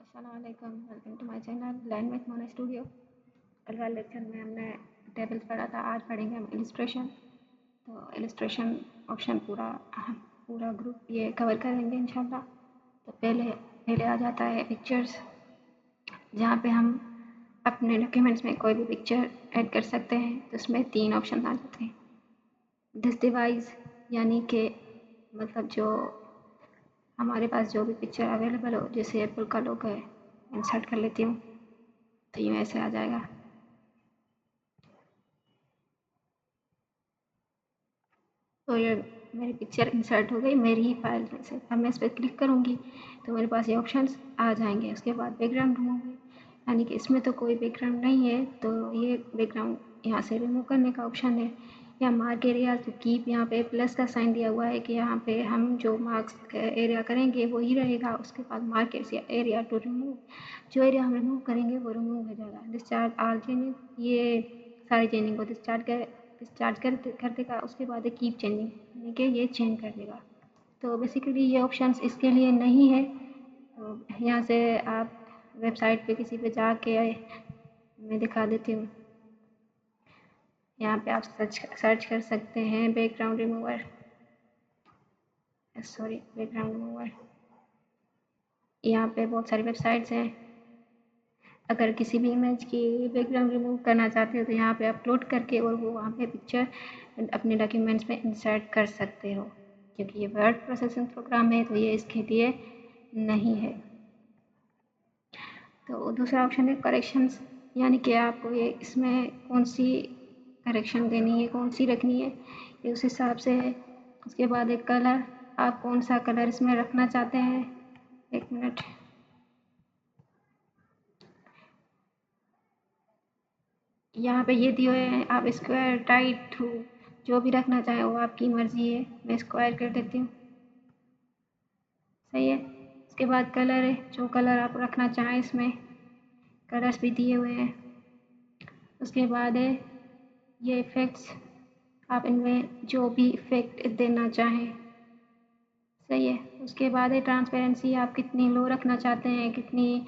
अस्सलाम वालेकुम, welcome to my channel learn with Mona studio. कल वाले लेक्चर में हमने टेबल्स पढ़ा था, आज पढ़ेंगे हम इलस्ट्रेशन। तो इलस्ट्रेशन ऑप्शन पूरा ग्रुप ये कवर करेंगे इंशाल्लाह। तो पहले आ जाता है पिक्चर्स, जहाँ पे हम अपने डॉक्यूमेंट्स में कोई भी पिक्चर ऐड कर सकते हैं। तो उसमें 3 ऑप्शन आ जाते हैं। दिस डिवाइस यानी कि मतलब जो हमारे पास जो भी पिक्चर अवेलेबल हो, जैसे एप्पल का लोगो है, इंसर्ट कर लेती हूँ तो ये ऐसे आ जाएगा। तो ये मेरी पिक्चर इंसर्ट हो गई मेरी ही फाइल में से। अब मैं इस पर क्लिक करूँगी तो मेरे पास ये ऑप्शंस आ जाएंगे। उसके बाद बैकग्राउंड रिमूव है, यानी कि इसमें तो कोई बैकग्राउंड नहीं है, तो ये बैकग्राउंड यहाँ से रिमूव करने का ऑप्शन है। या मार्क एरिया तो कीप, यहाँ पे प्लस का साइन दिया हुआ है कि यहाँ पे हम जो मार्क्स एरिया करेंगे वो ही रहेगा। उसके बाद मार्क एरिया टू रिमूव, जो एरिया हम रिमूव करेंगे वो रिमूव हो जाएगा। डिस्चार्ज आल चेंजिंग, ये सारी चेंजिंग को डिस्चार्ज कर देगा। उसके बाद है कीप चेंजिंग, यानी कि ये चेंज कर देगा। तो बेसिकली ये ऑप्शंस इसके लिए नहीं है। तो यहाँ से आप वेबसाइट पे किसी पे जाके मैं दिखा देती हूँ। यहाँ पे आप सर्च कर सकते हैं बैकग्राउंड रिमूवर, बैकग्राउंड रिमूवर। यहाँ पे बहुत सारी वेबसाइट्स हैं। अगर किसी भी इमेज की बैकग्राउंड रिमूव करना चाहते हो तो यहाँ पे अपलोड करके और वो वहाँ पे पिक्चर अपने डॉक्यूमेंट्स में इंसर्ट कर सकते हो। क्योंकि ये वर्ड प्रोसेसिंग प्रोग्राम है तो ये इसके लिए नहीं है। तो दूसरा ऑप्शन है करेक्शंस, यानी कि आपको ये इसमें कौन सी करेक्शन देनी है, कौन सी रखनी है, ये उस हिसाब से है। उसके बाद एक कलर, आप कौन सा कलर इसमें रखना चाहते हैं। एक मिनट, यहाँ पे ये दिए हुए हैं, आप स्क्वायर टाइट थ्रू जो भी रखना चाहें वो आपकी मर्जी है। मैं स्क्वायर कर देती हूँ, सही है। उसके बाद कलर है, जो कलर आप रखना चाहें, इसमें कलर्स भी दिए हुए हैं। उसके बाद है ये इफ़ेक्ट्स, आप इनमें जो भी इफ़ेक्ट देना चाहें, सही है। उसके बाद है ट्रांसपेरेंसी, आप कितनी लो रखना चाहते हैं, कितनी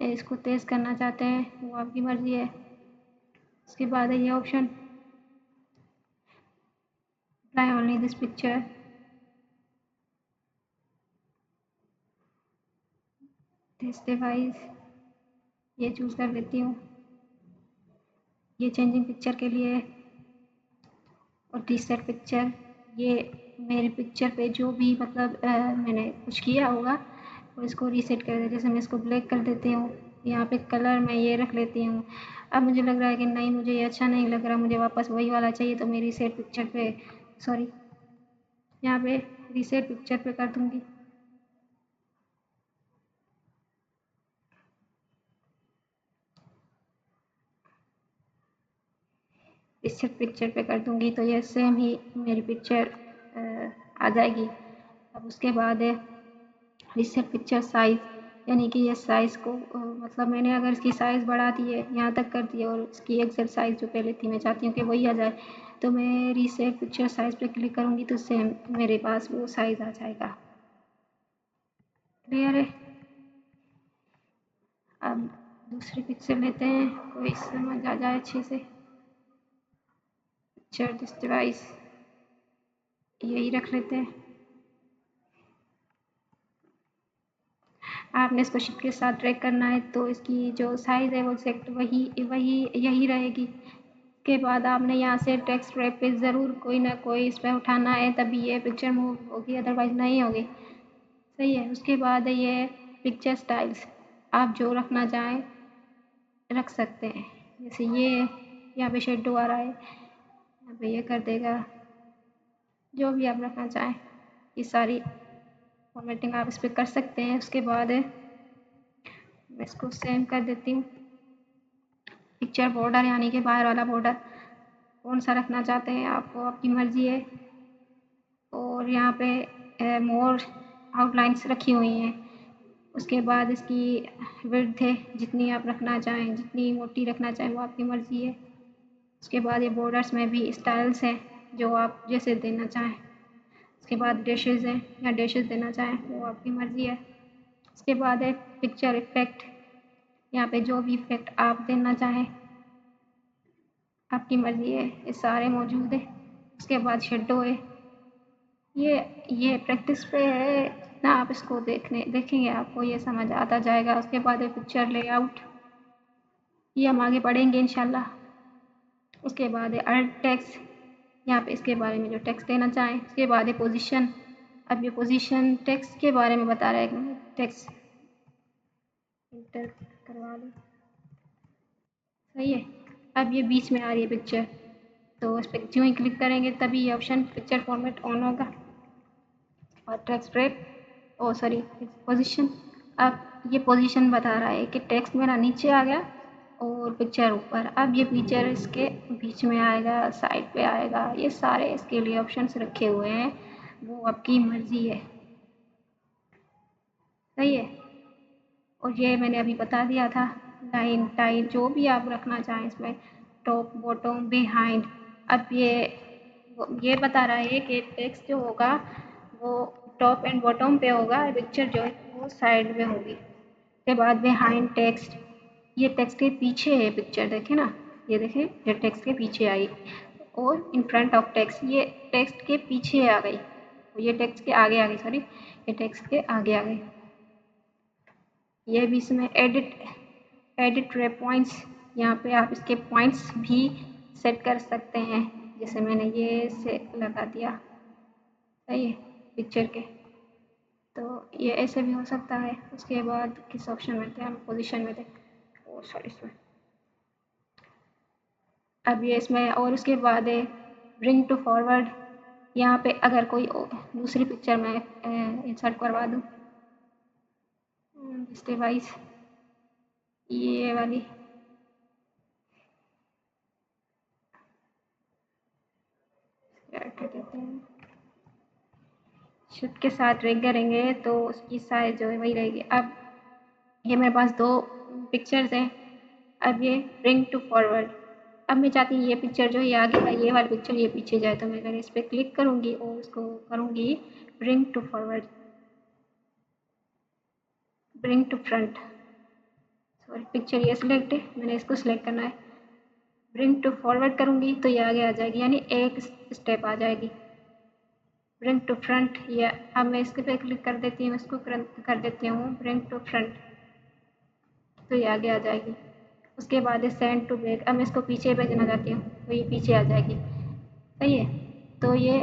इसको तेज़ करना चाहते हैं, वो आपकी मर्जी है। उसके बाद है ये option apply only this picture, this device, ये चूज़ कर लेती हूँ, ये चेंजिंग पिक्चर के लिए। और रीसेट पिक्चर, ये मेरी पिक्चर पे जो भी मतलब मैंने कुछ किया होगा वो इसको रीसेट कर दे। जैसे मैं इसको ब्लैक कर देती हूँ, यहाँ पे कलर मैं ये रख लेती हूँ। अब मुझे लग रहा है कि नहीं, मुझे ये अच्छा नहीं लग रहा, मुझे वापस वही वाला चाहिए, तो मैं रीसेट पिक्चर पे यहाँ पे रीसेट पिक्चर पे कर दूँगी। रीसेट पिक्चर पे कर दूँगी तो ये सेम ही मेरी पिक्चर आ जाएगी। अब उसके बाद है रीसेट पिक्चर साइज़, यानी कि ये साइज़ को मतलब मैंने अगर इसकी साइज़ बढ़ा दी है, यहाँ तक कर दी है, और इसकी एक्सेल साइज़ जो पहले थी मैं चाहती हूँ कि वही आ जाए, तो मैं रीसेट पिक्चर साइज़ पे क्लिक करूँगी तो सेम मेरे पास वो साइज़ आ जाएगा। क्लियर है। अब दूसरी पिक्चर लेते हैं, कोई समझ आ जाए अच्छे से। पिक्चर दिस डिवाइस, यही रख लेते हैं। आपने इसको शिप के साथ ट्रैक करना है तो इसकी जो साइज़ है वो एग्जैक्ट यही रहेगी। के बाद आपने यहाँ से टेक्स्ट रैप पे ज़रूर कोई ना कोई इस पर उठाना है, तभी ये पिक्चर मूव होगी, अदरवाइज़ नहीं होगी, सही है। उसके बाद है ये पिक्चर स्टाइल्स, आप जो रखना चाहें रख सकते हैं। जैसे ये यहाँ पे शेडो आ रहा है, यहाँ पे ये कर देगा, जो भी आप रखना चाहें ये सारी फॉर्मेटिंग आप इस पर कर सकते हैं। उसके बाद मैं इसको सेव कर देती हूँ। पिक्चर बॉर्डर, यानी कि बाहर वाला बॉर्डर कौन सा रखना चाहते हैं आपको, आपकी मर्जी है। और यहाँ पे मोर आउटलाइंस रखी हुई हैं। उसके बाद इसकी विड्थ है, जितनी आप रखना चाहें, जितनी मोटी रखना चाहें वो आपकी मर्जी है। उसके बाद ये बॉर्डर्स में भी स्टाइल्स हैं, जो आप जैसे देना चाहें। उसके बाद डैशेज़ हैं, या डैशेज़ देना चाहें वो आपकी मर्जी है। उसके बाद है पिक्चर इफेक्ट। यहाँ पे जो भी इफेक्ट आप देना चाहें आपकी मर्जी है, ये सारे मौजूद है। उसके बाद शेडो है, ये प्रैक्टिस पे है ना, आप इसको देखेंगे आपको ये समझ आता जाएगा। उसके बाद है पिक्चर लेआउट, ये हम आगे पढ़ेंगे इंशाल्लाह। उसके बाद है अल्ट टेक्स्ट, यहाँ पे इसके बारे में जो टेक्स्ट देना चाहें। उसके बाद है पोजीशन, अब ये पोजीशन टेक्स्ट के बारे में बता रहा है। एक मिनट, टेक्स्ट इंटर करवा लूँ, सही है। अब ये बीच में आ रही है पिक्चर, तो इस पर ज्यों ही क्लिक करेंगे तभी ये ऑप्शन पिक्चर फॉर्मेट ऑन होगा और टेक्स्ट रैप, ओ सॉरी पोजीशन। अब ये पोजीशन बता रहा है कि टेक्स्ट मेरा नीचे आ गया और पिक्चर ऊपर। अब ये पिक्चर इसके बीच में आएगा, साइड पे आएगा, ये सारे इसके लिए ऑप्शंस रखे हुए हैं, वो आपकी मर्जी है, सही है। और ये मैंने अभी बता दिया था, लाइन टाइप जो भी आप रखना चाहें इसमें, टॉप बॉटम बिहाइंड। अब ये बता रहा है कि टेक्स्ट जो होगा वो टॉप एंड बॉटम पे होगा, पिक्चर जो है वो साइड में होगी। उसके बाद बिहाइंड टेक्स्ट, ये टेक्स्ट के पीछे है पिक्चर, देखें ना, ये देखें, ये टेक्स्ट के पीछे आई। और इन फ्रंट ऑफ टेक्स्ट, ये टेक्स्ट के पीछे आ गई, ये टेक्स्ट के आगे आ गई, सॉरी, ये टेक्स्ट के आगे आ गई। ये भी इसमें एडिट रे पॉइंट्स, यहाँ पे आप इसके पॉइंट्स भी सेट कर सकते हैं, जैसे मैंने ये से लगा दिया, सही है, पिक्चर के, तो ये ऐसे भी हो सकता है। उसके बाद किस ऑप्शन में थे हम, पोजीशन में थे, ओ सॉरी इसमें, अब ये इसमें। और उसके बाद है ब्रिंग टू फॉरवर्ड, यहाँ पे अगर कोई दूसरी पिक्चर में इंसर्ट करवा दूँ, दिस डिवाइस, ये वाली, क्या कहते हैं, शिफ्ट के साथ ड्रैग करेंगे तो उसकी साइज जो है वही रहेगी। अब ये मेरे पास दो पिक्चर्स हैं, अब ये ब्रिंग टू फॉरवर्ड, अब मैं चाहती हूँ ये पिक्चर जो है ये आगे है, ये वाली पिक्चर ये पीछे जाए, तो मैं अगर इस पर क्लिक करूँगी और उसको करूँगी bring to forward, bring to front, sorry picture ये सिलेक्ट है, मैंने इसको सिलेक्ट करना है, ब्रिंग टू फॉरवर्ड करूँगी तो ये आगे आ जाएगी, यानी एक स्टेप आ जाएगी। ब्रिंग टू फ्रंट, या अब मैं इसके पे क्लिक कर देती हूँ, इसको कर देती हूँ ब्रिंग टू फ्रंट, तो ये आगे आ जाएगी। उसके बाद है सेंड टू बैक, अब मैं इसको पीछे भेजना चाहती हूँ तो ये पीछे आ जाएगी, सही है। तो ये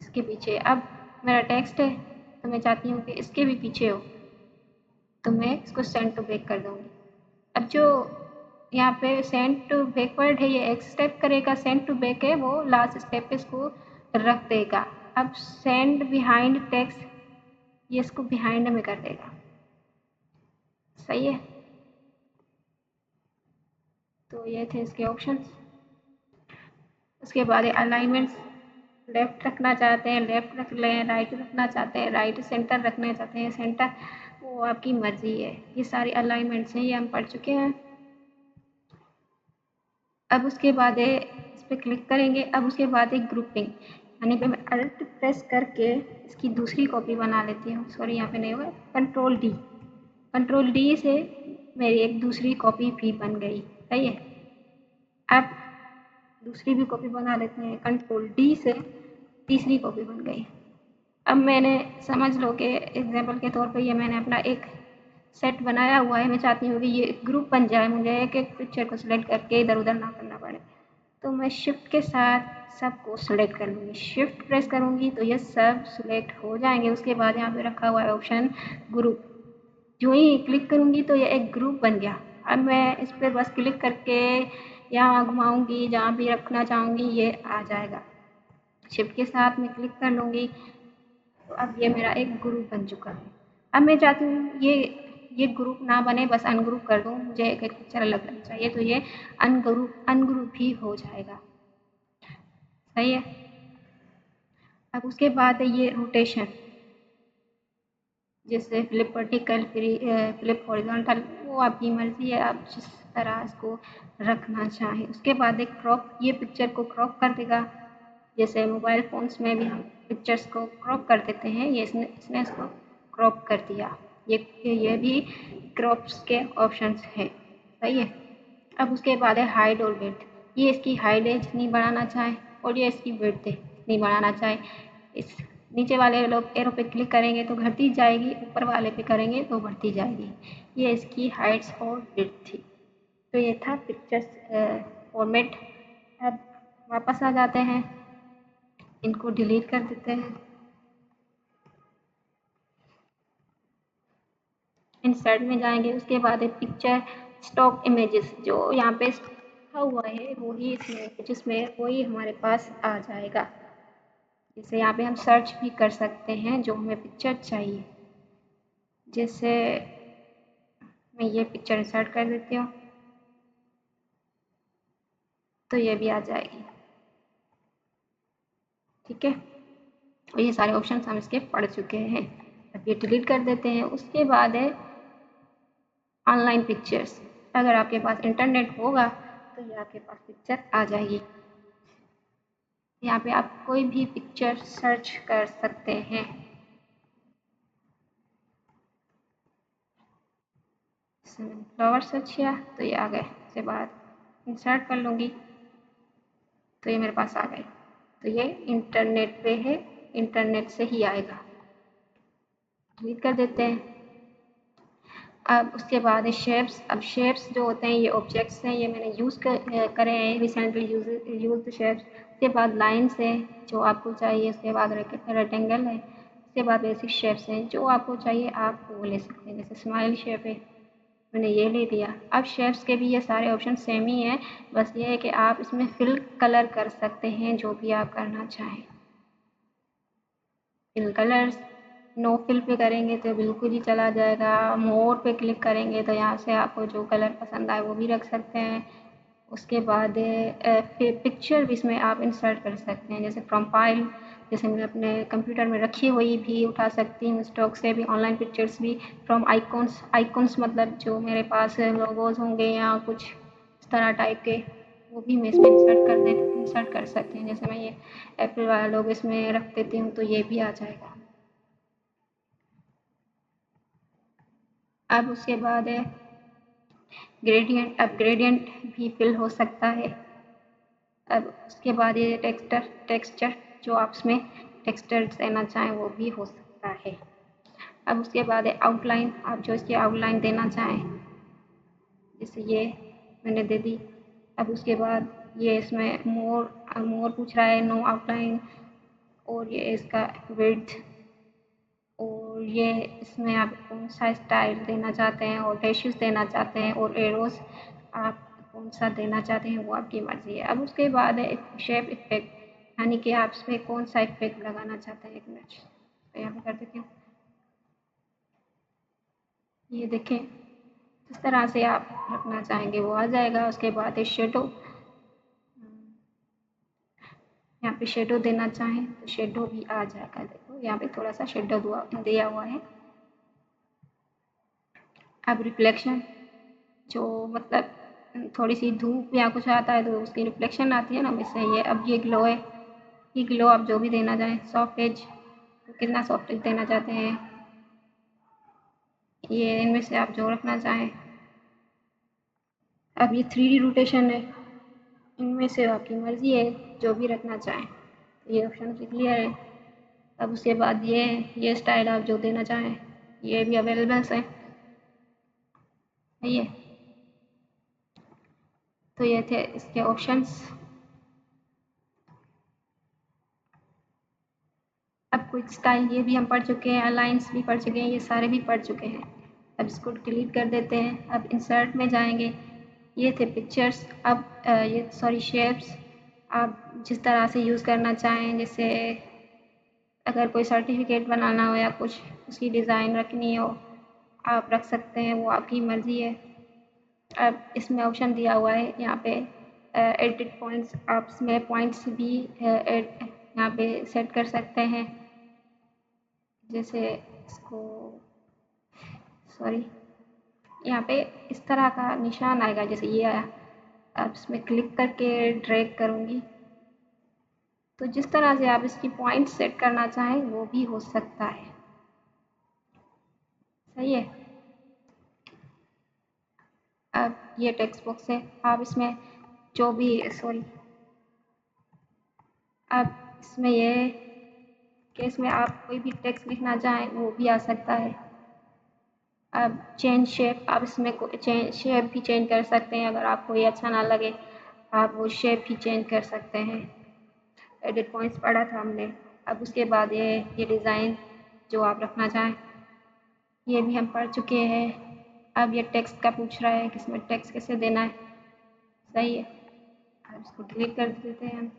इसके पीछे, अब मेरा टेक्स्ट है तो मैं चाहती हूँ कि इसके भी पीछे हो, तो मैं इसको सेंड टू बैक कर दूँगी। अब जो यहाँ पे सेंड टू बैकवर्ड है ये एक स्टेप करेगा, सेंड टू बैक है वो लास्ट स्टेप पे इसको रख देगा। अब सेंड बिहाइंड टेक्स्ट, ये इसको बिहाइंड में कर देगा, सही है। तो ये थे इसके ऑप्शंस। उसके बाद अलाइनमेंट्स, लेफ्ट रखना चाहते हैं लेफ्ट रख लें, राइट रखना चाहते हैं राइट, सेंटर रखना चाहते हैं सेंटर, वो आपकी मर्जी है। ये सारी अलाइनमेंट्स हैं, ये हम पढ़ चुके हैं। अब उसके बाद है इस पर क्लिक करेंगे, अब उसके बाद है ग्रुपिंग, यानी कि मैं अल्ट प्रेस करके इसकी दूसरी कॉपी बना लेती हूँ, सॉरी यहाँ पे नहीं होगा, कंट्रोल डी से मेरी एक दूसरी कॉपी भी बन गई, सही है। अब दूसरी भी कॉपी बना लेते हैं, कंट्रोल डी से तीसरी कॉपी बन गई। अब मैंने समझ लो कि एग्जाम्पल के तौर पे ये मैंने अपना एक सेट बनाया हुआ है, मैं चाहती हूँ कि ये ग्रुप बन जाए, मुझे एक एक पिक्चर को सिलेक्ट करके इधर उधर ना करना पड़े, तो मैं शिफ्ट के साथ सबको सिलेक्ट कर लूँगी, शिफ्ट प्रेस करूँगी तो ये सब सिलेक्ट हो जाएंगे। उसके बाद यहाँ पे रखा हुआ है ऑप्शन ग्रुप, जो ही क्लिक करूँगी तो ये एक ग्रुप बन गया। अब मैं इस पर बस क्लिक करके यहाँ घुमाऊँगी, जहाँ भी रखना चाहूँगी ये आ जाएगा, शिफ्ट के साथ मैं क्लिक कर लूँगी, तो अब ये मेरा एक ग्रुप बन चुका है। अब मैं चाहती हूँ ये ग्रुप ना बने, बस अनग्रुप कर दूँ, मुझे एक एक पिक्चर अलग अलग चाहिए, तो ये अनग्रुप भी हो जाएगा, सही है। अब उसके बाद है ये रोटेशन, जैसे फ्लिप वर्टिकल, फ्लिप हॉरिजॉन्टल, वो आपकी मर्जी है, आप जिस तरह इसको रखना चाहें। उसके बाद एक क्रॉप, ये पिक्चर को क्रॉप कर देगा, जैसे मोबाइल फ़ोन्स में भी हम पिक्चर्स को क्रॉप कर देते हैं, ये इसने इसको क्रॉप कर दिया। ये भी क्रॉप्स के ऑप्शंस है, सही है। अब उसके बाद है हाइट और विड्थ। ये इसकी हाइट है जितनी बढ़ाना चाहें, और ये इसकी विड्थ है जितनी बढ़ाना चाहें। इस नीचे वाले लोग एरो पे क्लिक करेंगे तो घटती जाएगी, ऊपर वाले पे करेंगे तो बढ़ती जाएगी। ये इसकी हाइट्स और विड्थ थी। तो ये था पिक्चर्स फॉर्मेट। अब वापस आ जाते हैं, इनको डिलीट कर देते हैं। इंसर्ट में जाएंगे, उसके बाद है पिक्चर स्टॉक इमेजेस। जो यहाँ पे लिखा हुआ है वही इसमें इमेजेस में वही हमारे पास आ जाएगा। जैसे यहाँ पे हम सर्च भी कर सकते हैं जो हमें पिक्चर चाहिए। जैसे मैं ये पिक्चर इंसर्ट कर देती हूँ तो ये भी आ जाएगी, ठीक है। और ये सारे ऑप्शन हम इसके पढ़ चुके हैं। अब ये डिलीट कर देते हैं। उसके बाद है ऑनलाइन पिक्चर्स। अगर आपके पास इंटरनेट होगा तो ये आपके पास पिक्चर आ जाएगी। यहाँ पे आप कोई भी पिक्चर सर्च कर सकते हैं। फ्लावर सर्च किया तो ये आ गए। उसके बाद इंसर्ट कर लूँगी तो ये मेरे पास आ गए। तो ये इंटरनेट पे है, इंटरनेट से ही आएगा। डिलीट कर देते हैं। अब उसके बाद है शेप्स। अब शेप्स जो होते हैं ये ऑब्जेक्ट्स हैं, ये मैंने यूज़ करे हैं रिसेंटली यूज शेप्स। उसके बाद लाइन्स है जो आपको चाहिए। उसके बाद रेक्टेंगल है। उसके बाद बेसिक शेप्स हैं, जो आपको चाहिए आप वो ले सकते हैं। जैसे स्माइल शेप है, मैंने ये ले लिया। अब शेप्स के भी ये सारे ऑप्शन सेम ही हैं, बस ये है कि आप इसमें फिल कलर कर सकते हैं जो भी आप करना चाहें। फिल कलर्स, नो फिल पे करेंगे तो बिल्कुल ही चला जाएगा। मोर पे क्लिक करेंगे तो यहाँ से आपको जो कलर पसंद आए वो भी रख सकते हैं। उसके बाद फिर पिक्चर भी इसमें आप इंसर्ट कर सकते हैं, जैसे फ्रॉम फाइल। जैसे मैं अपने कंप्यूटर में रखी हुई भी उठा सकती हूँ, स्टॉक से भी ऑनलाइन पिक्चर्स भी। फ्रॉम आइकॉन्स, आइकॉन्स मतलब जो मेरे पास लोगोज होंगे या कुछ इस तरह टाइप के, वो भी मैं इसमें इंसर्ट कर सकते हैं। जैसे मैं ये एप्पल वाला लोगो इसमें रख देती हूँ तो ये भी आ जाएगा। अब उसके बाद है ग्रेडियंट। अब ग्रेडियंट भी फिल हो सकता है। अब उसके बाद ये टेक्सचर जो आप इसमें टेक्सचर देना चाहें वो भी हो सकता है। अब उसके बाद है आउटलाइन। आप जो इसकी आउटलाइन देना चाहें, जैसे ये मैंने दे दी। अब उसके बाद ये इसमें मोर पूछ रहा है, नो आउटलाइन। और ये इसका विड्थ, और ये इसमें आप कौन सा स्टाइल देना चाहते हैं और डैशेस देना चाहते हैं और एरोस आप कौन सा देना चाहते हैं वो आपकी मर्ज़ी है। अब उसके बाद है शेप इफेक्ट, यानी कि आप इस पर कौन सा इफेक्ट लगाना चाहते हैं। एक मिनट तो यहाँ पे कर देती हूँ। ये देखें, जिस तरह से आप रखना चाहेंगे वो आ जाएगा। उसके बाद है शेडो। यहाँ पे शेडो देना चाहें तो शेडो भी आ जाएगा। देखो यहाँ पे थोड़ा सा शेडो दिया हुआ है। अब रिफ्लेक्शन, जो मतलब थोड़ी सी धूप या कुछ आता है तो उसकी रिफ्लेक्शन आती है ना, वैसे ये। अब ये ग्लो है, ये ग्लो आप जो भी देना चाहें। सॉफ्ट एज, तो कितना सॉफ्ट एज देना चाहते हैं, ये इनमें से आप जो रखना चाहें। अब ये 3D रोटेशन है, इनमें से आपकी मर्ज़ी है जो भी रखना चाहें। तो ये ऑप्शन क्लियर है। अब उसके बाद ये स्टाइल आप जो देना चाहें ये भी अवेलेबल है, सही है। तो ये थे इसके ऑप्शंस। अब कुछ स्टाइल ये भी हम पढ़ चुके हैं, अलाइंस भी पढ़ चुके हैं, ये सारे भी पढ़ चुके हैं। अब इसको डिलीट कर देते हैं। अब इंसर्ट में जाएंगे, ये थे पिक्चर्स। अब ये सॉरी शेप्स, आप जिस तरह से यूज़ करना चाहें। जैसे अगर कोई सर्टिफिकेट बनाना हो या कुछ उसकी डिज़ाइन रखनी हो आप रख सकते हैं, वो आपकी मर्ज़ी है। अब इसमें ऑप्शन दिया हुआ है यहाँ पे एडिट पॉइंट्स, आप इसमें पॉइंट्स भी यहाँ पे सेट कर सकते हैं। जैसे इसको सॉरी, यहाँ पे इस तरह का निशान आएगा, जैसे ये आया। अब इसमें क्लिक करके ड्रैग करूँगी तो जिस तरह से आप इसकी पॉइंट सेट करना चाहें वो भी हो सकता है। सही है। अब ये टेक्स्ट बॉक्स है, आप इसमें जो भी सॉरी अब इसमें ये कि इसमें आप कोई भी टेक्स्ट लिखना चाहें वो भी आ सकता है। अब चेंज शेप, आप इसमें शेप भी चेंज कर सकते हैं, अगर आपको ये अच्छा ना लगे आप वो शेप भी चेंज कर सकते हैं। एडिट पॉइंट्स पढ़ा था हमने। अब उसके बाद ये डिज़ाइन जो आप रखना चाहें ये भी हम पढ़ चुके हैं। अब ये टेक्स्ट का पूछ रहा है कि इसमें टेक्स्ट कैसे देना है। सही है, अब इसको डिलीट कर देते हैं हम।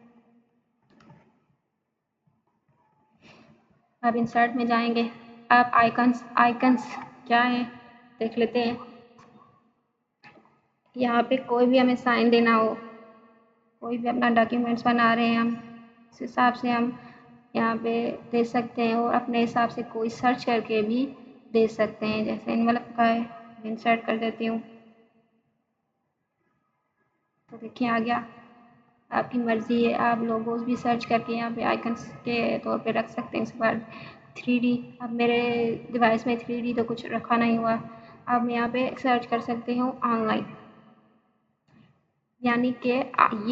अब इंसर्ट में जाएंगे। अब आइकन्स आइकन्स क्या है देख लेते हैं। यहाँ पे कोई भी हमें साइन देना हो, कोई भी अपना डॉक्यूमेंट्स बना रहे हैं हम, इस हिसाब से हम यहाँ पे दे सकते हैं और अपने हिसाब से कोई सर्च करके भी दे सकते हैं। जैसे इनवलप का है, इंसर्ट कर देती हूँ तो देखिए आ गया। आपकी मर्ज़ी है, आप लोगोस भी सर्च करके यहाँ पे आइकन्स के तौर पे रख सकते हैं। इसके बाद 3D, अब मेरे डिवाइस में 3D तो कुछ रखा नहीं हुआ। अब मैं यहाँ पे सर्च कर सकती हूँ ऑनलाइन, यानी कि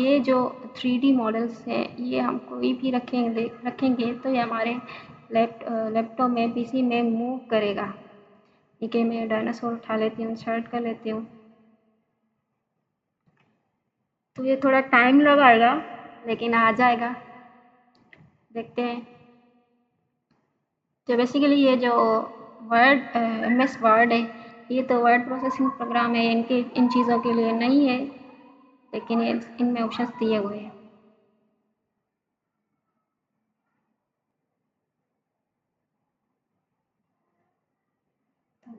ये जो 3D मॉडल्स हैं ये हम कोई भी रखेंगे तो ये हमारे लैपटॉप में पीसी में मूव करेगा। ठीक है, मैं डायनासोर उठा लेती हूँ, सर्च कर लेती हूँ। तो ये थोड़ा टाइम लगाएगा लेकिन आ जाएगा, देखते हैं। तो बेसिकली ये जो वर्ड MS वर्ड है ये तो वर्ड प्रोसेसिंग प्रोग्राम है, इनके इन चीज़ों के लिए नहीं है, लेकिन ये इनमें ऑप्शंस दिए हुए हैं।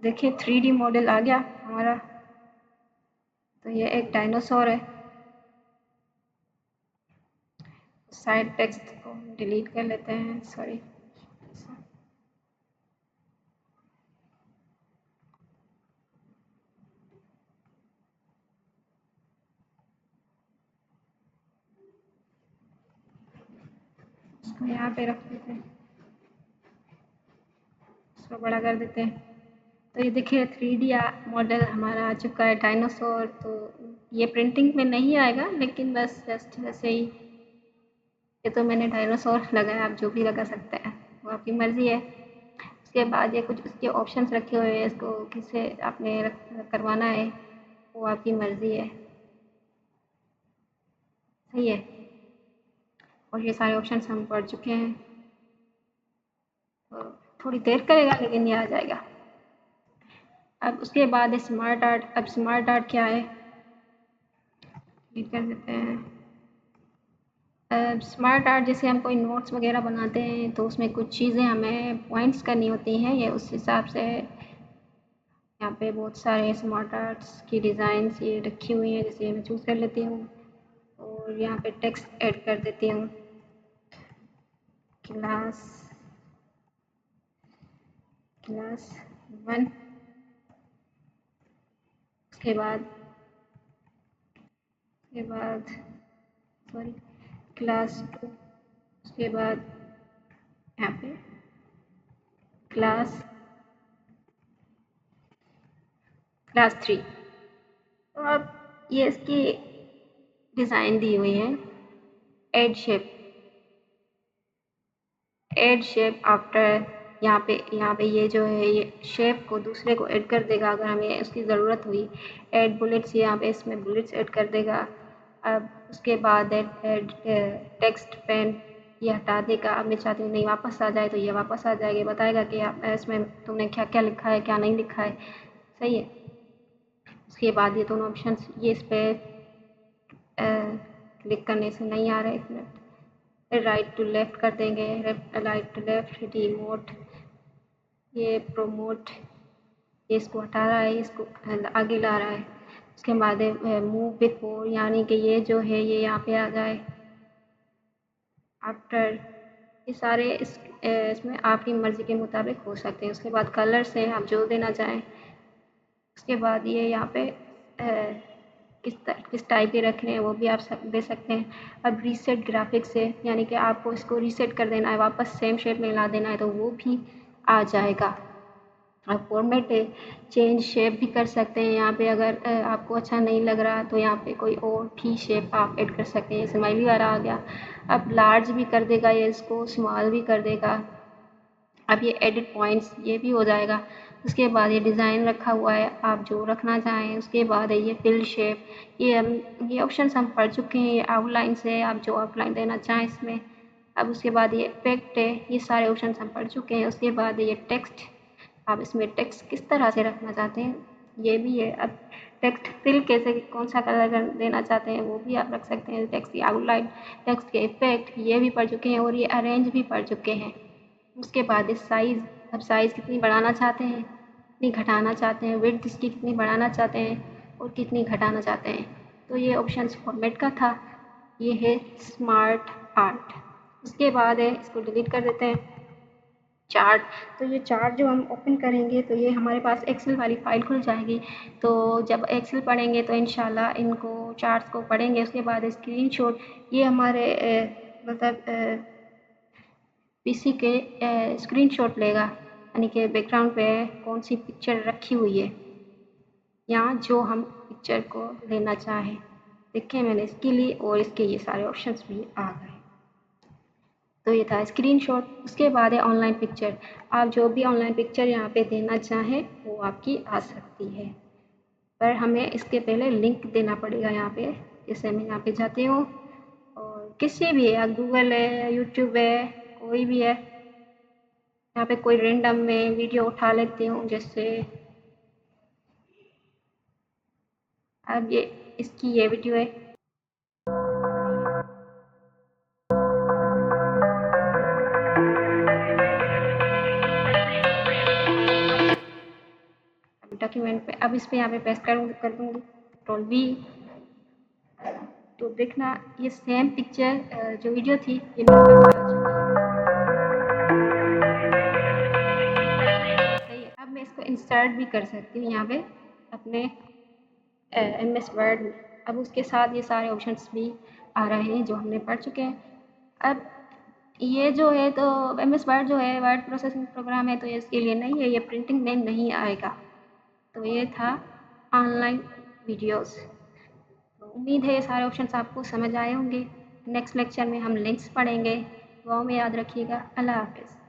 देखिए 3D मॉडल आ गया हमारा। तो ये एक डायनासोर है। साइड टेक्स्ट को डिलीट कर लेते हैं, सॉरी। इसको यहाँ पे रख देते हैं, इसको बड़ा कर देते हैं। तो ये देखिए 3D मॉडल हमारा आ चुका है डायनासोर। तो ये प्रिंटिंग में नहीं आएगा लेकिन बस जस्ट वैसे ही, ये तो मैंने डायनासोर लगाया, आप जो भी लगा सकते हैं वो आपकी मर्ज़ी है। उसके बाद ये कुछ उसके ऑप्शंस रखे हुए हैं, इसको किससे आपने करवाना है वो आपकी मर्ज़ी है। सही है, और ये सारे ऑप्शंस हम पढ़ चुके हैं। तो थोड़ी देर करेगा लेकिन ये आ जाएगा। अब उसके बाद है स्मार्ट आर्ट। अब स्मार्ट आर्ट क्या है, क्लिक कर देते हैं। स्मार्ट आर्ट जैसे हम कोई नोट्स वगैरह बनाते हैं तो उसमें कुछ चीज़ें हमें पॉइंट्स करनी होती हैं, ये उस हिसाब से यहाँ पे बहुत सारे स्मार्ट आर्ट्स की डिज़ाइंस ये रखी हुई हैं। जैसे मैं चूज़ कर लेती हूँ और यहाँ पे टेक्स्ट ऐड कर देती हूँ, क्लास क्लास 1। उसके बाद सॉरी क्लास 2। उसके बाद यहाँ पे क्लास क्लास 3। तो अब ये इसकी डिज़ाइन दी हुई है, एड शेप आफ्टर। यहाँ पे ये जो है ये शेप को दूसरे को ऐड कर देगा अगर हमें उसकी ज़रूरत हुई। ऐड बुलेट्स, यहाँ पे इसमें बुलेट्स ऐड कर देगा। अब उसके बाद ऐड टेक्स्ट पेन, ये हटा देगा। अब मैं चाहती हूँ नहीं वापस आ जाए तो ये वापस आ जाएगा, बताएगा कि आप इसमें तुमने क्या क्या लिखा है क्या नहीं लिखा है। सही है। उसके बाद ये दोनों ऑप्शंस ये इस पर क्लिक करने से नहीं आ रहा है, इसमें राइट टू लेफ़्ट कर देंगे, राइट टू लेफ़्ट, डिमोट, ये प्रोमोट, ये इसको हटा रहा है, इसको आगे ला रहा है। उसके बाद मूव बिफोर, यानी कि ये जो है ये यहाँ पे आ जाए। आफ्टर, ये सारे इसमें आपकी मर्ज़ी के मुताबिक हो सकते हैं। उसके बाद कलर्स हैं, आप जो देना चाहें। उसके बाद ये यहाँ पे किस टाइप के रखने हैं वो भी आप दे सकते हैं। अब रीसेट ग्राफिक्स है, यानी कि आपको इसको रीसेट कर देना है, वापस सेम शेप में ला देना है तो वो भी आ जाएगा। आप फॉर्मेट चेंज शेप भी कर सकते हैं यहाँ पे। अगर आपको अच्छा नहीं लग रहा तो यहाँ पे कोई और भी शेप आप ऐड कर सकते हैं। स्माइली वाला आ गया, अब लार्ज भी कर देगा ये, इसको स्मॉल भी कर देगा। अब ये एडिट पॉइंट्स ये भी हो जाएगा। उसके बाद ये डिज़ाइन रखा हुआ है, आप जो रखना चाहें। उसके बाद है ये फिल शेप, ये ऑप्शंस हम पढ़ चुके हैं। ये आउटलाइंस है, आप जो आउटलाइन देना चाहें इसमें। अब उसके बाद ये इफेक्ट है, ये सारे ऑप्शंस हम पढ़ चुके हैं। उसके बाद ये टेक्स्ट, आप इसमें टेक्स्ट किस तरह से रखना चाहते हैं ये भी है। अब टेक्स्ट फिल कैसे, कौन सा कलर देना चाहते हैं वो भी आप रख सकते हैं। टेक्स्ट की आउटलाइन, टेक्स्ट के इफेक्ट ये भी पढ़ चुके हैं, और ये अरेंज भी पढ़ चुके हैं। उसके बाद इस साइज़, अब साइज़ कितनी बढ़ाना चाहते हैं, कितनी घटाना चाहते हैं, विड्थ इसकी कितनी बढ़ाना चाहते हैं और कितनी घटाना चाहते हैं। तो ये ऑप्शंस फॉर्मेट का था। ये है स्मार्ट आर्ट। उसके बाद है, इसको डिलीट कर देते हैं, चार्ट। तो ये चार्ट जो हम ओपन करेंगे तो ये हमारे पास एक्सेल वाली फ़ाइल खुल जाएगी। तो जब एक्सेल पढ़ेंगे तो इंशाल्लाह इनको चार्ट्स को पढ़ेंगे। उसके बाद स्क्रीनशॉट, ये हमारे मतलब पीसी के स्क्रीनशॉट लेगा, यानी कि बैकग्राउंड पे कौन सी पिक्चर रखी हुई है या जो हम पिक्चर को लेना चाहें। देखिए मैंने इसके लिए, और इसके ये सारे ऑप्शंस भी आ गए। तो ये था स्क्रीनशॉट। उसके बाद है ऑनलाइन पिक्चर, आप जो भी ऑनलाइन पिक्चर यहाँ पे देना चाहें वो आपकी आ सकती है, पर हमें इसके पहले लिंक देना पड़ेगा यहाँ पे। जैसे मैं यहाँ पे जाती हूँ, और किसी भी है, गूगल है, यूट्यूब है, कोई भी है, यहाँ पे कोई रेंडम में वीडियो उठा लेती हूँ। जैसे अब ये इसकी ये वीडियो है, डॉक्यूमेंट पे। अब इस पे यहाँ पे पेस्ट कर दूँगी, कंट्रोल वी। तो देखना ये सेम पिक्चर जो वीडियो थी ये मेरे पास आ चुकी है। अब मैं इसको इंसर्ट भी कर सकती हूँ यहाँ पे अपने MS वर्ड में। अब उसके साथ ये सारे ऑप्शंस भी आ रहे हैं जो हमने पढ़ चुके हैं। अब ये जो है तो MS वर्ड जो है, वर्ड प्रोसेसिंग प्रोग्राम है, तो ये इसके लिए नहीं है, ये प्रिंटिंग में नहीं आएगा। तो ये था ऑनलाइन वीडियोस। तो उम्मीद है ये सारे ऑप्शंस आपको समझ आए होंगे। नेक्स्ट लेक्चर में हम लिंक्स पढ़ेंगे। दुआओं में याद रखिएगा। अल्लाह हाफ़िज़।